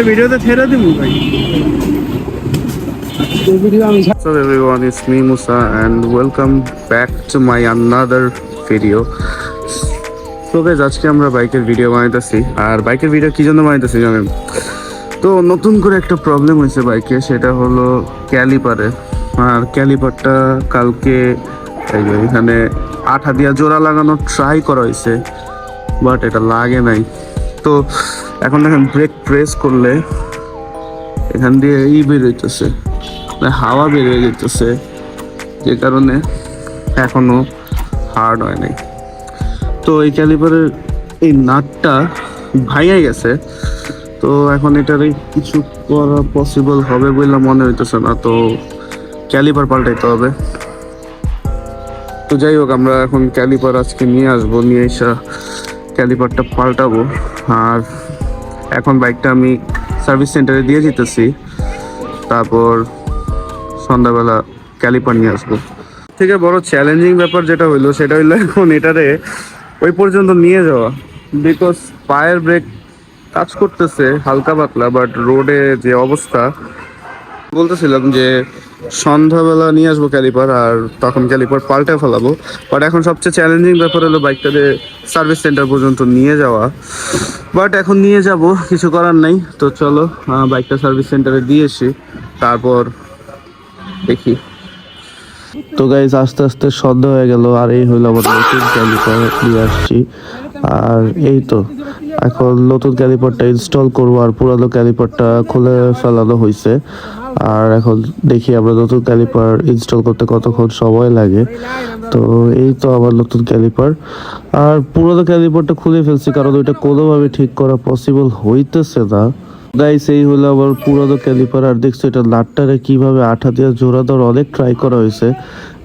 ভিডিওতে ছেড়ে দিব ভাই। So everyone, it's me Musa and welcome back to my another video. So guys, আজকে আমরা বাইকের ভিডিও বানাইতেছি। আর বাইকের ভিডিও কি জন্য বানাইতেছি জানেন? তো নতুন করে একটা প্রবলেম হয়েছে বাইকে, সেটা হলো ক্যালিপারে। আর ক্যালিপারটা কালকে এখানে আঠা দিয়া জোড়া লাগানোর ট্রাই করা হয়েছে, বাট এটা লাগে নাই। তো এখন দেখেন ব্রেক প্রেস করলে এখান দিয়ে বের হইতেছে, হাওয়া বের হয়ে যেতেছে, যে কারণে এখনো হার্ড হয় নাই। তো এই ক্যালিপারের এই নাটটা ভাইয়া গেছে, তো এখন এটার কিছু করা পসিবল হবে বলে মনে হইতেছে না। তো ক্যালিপার পাল্টাইতে হবে। তো যাই হোক, আমরা এখন ক্যালিপার আজকে নিয়ে আসবো, নিয়ে এসে ক্যালিপারটা পাল্টাবো। আর এখন বাইকটা আমি সার্ভিস সেন্টারে দিয়ে যেতেছি, তারপর সন্ধ্যাবেলা ক্যালিপার নিয়ে আসবো। থেকে বড় চ্যালেঞ্জিং ব্যাপার যেটা হইলো সেটা হইলো এখন এটারে ওই পর্যন্ত নিয়ে যাওয়া, বিকজ পায়ের ব্রেক কাজ করতেছে হালকা পাতলা, বাট রোডে যে অবস্থা, বলতেছিলাম যে সন্ধ্যাবেলা নিয়ে আসবো ক্যালিপার, আর তখন ক্যালিপার পাল্টে ফেলাবো। বাট এখন সবচেয়ে চ্যালেঞ্জিং ব্যাপার হলো বাইকটাকে সার্ভিস সেন্টার পর্যন্ত নিয়ে যাওয়া। বাট এখন নিয়ে যাব, কিছু করার নাই। তো চলো বাইকটা সার্ভিস সেন্টারে দিয়ে এসি, তারপর দেখি। তো গাইজ আস্তে আস্তে সন্ধ্যা হয়ে গেল, আর এই হইলো আমার নতুন ক্যালিপার নিয়ে আসছি। আর এই তো এখন নতুন ক্যালিপারটা ইনস্টল করবো, আর পুরানো ক্যালিপারটা খুলে ফেলানো হয়েছে। আর এখন দেখি আমরা নতুন ক্যালিপার ইনস্টল করতে কতক্ষণ সময় লাগে। তো এই তো আমার নতুন ক্যালিপার, আর পুরানো ক্যালিপারটা খুলে ফেলছি কারণ ওইটা কোনোভাবে ঠিক করা পসিবল হইতেছে না। গাইস এই হলো আমার পুরানো ক্যালিপার, আর দেখছো এটা নাটটারে কিভাবে আঠা দিয়ে জোড়া দেওয়ার অনেক ট্রাই করা হয়েছে,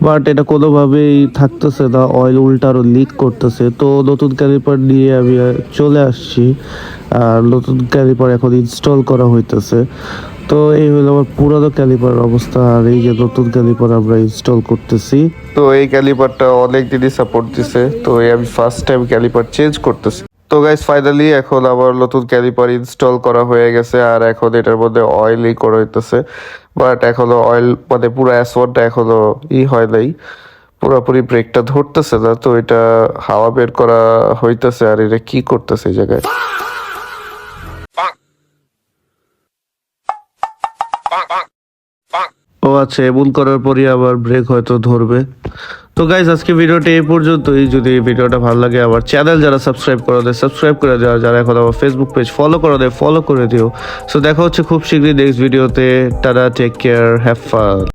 বাট এটা কোনোভাবেই থাকতেছে না, অয়েল উল্টা আরও লিক করতেছে। তো নতুন ক্যালিপার নিয়ে আমি চলে আসছি, আর নতুন ক্যালিপার এখন ইনস্টল করা হইতেছে। তো এই হলো আমার পুরানো ক্যালিপার অবস্থা, আর এই যে নতুন ক্যালিপার আমরা ইনস্টল করতেছি। তো এই ক্যালিপারটা অনেক দিনই সাপোর্ট দিছে, তো আমি ফার্স্ট টাইম ক্যালিপার চেঞ্জ করতেছি। তো গাইস ফাইনালি এখন আবার নতুন ক্যালিপার ইনস্টল করা হয়ে গেছে, আর এখন এটার মধ্যে অয়েলই করা হইতেছে, বাট এখনো অয়েল মানে পুরো অ্যাসওয়ানটা এখনো হয় নাই, পুরোপুরি ব্রেকটা ধরতেছে না। তো এটা হাওয়া বের করা হইতেছে, আর এটা কি করতেছে এই জায়গায়। ও আচ্ছা, এমন করার পরই আবার ব্রেক হয়তো ধরবে। তো গাইজ আজকে ভিডিওটা এই পর্যন্তই। যদি ভিডিওটা ভালো লাগে, আমার চ্যানেল যারা সাবস্ক্রাইব করে দেয় সাবস্ক্রাইব করে দেওয়া, যারা এখন আমার ফেসবুক পেজ ফলো করে দেয় ফলো করে দিও। সো দেখা হচ্ছে খুব শীঘ্রই নেক্সট ভিডিওতে। Tata, take care, have fun.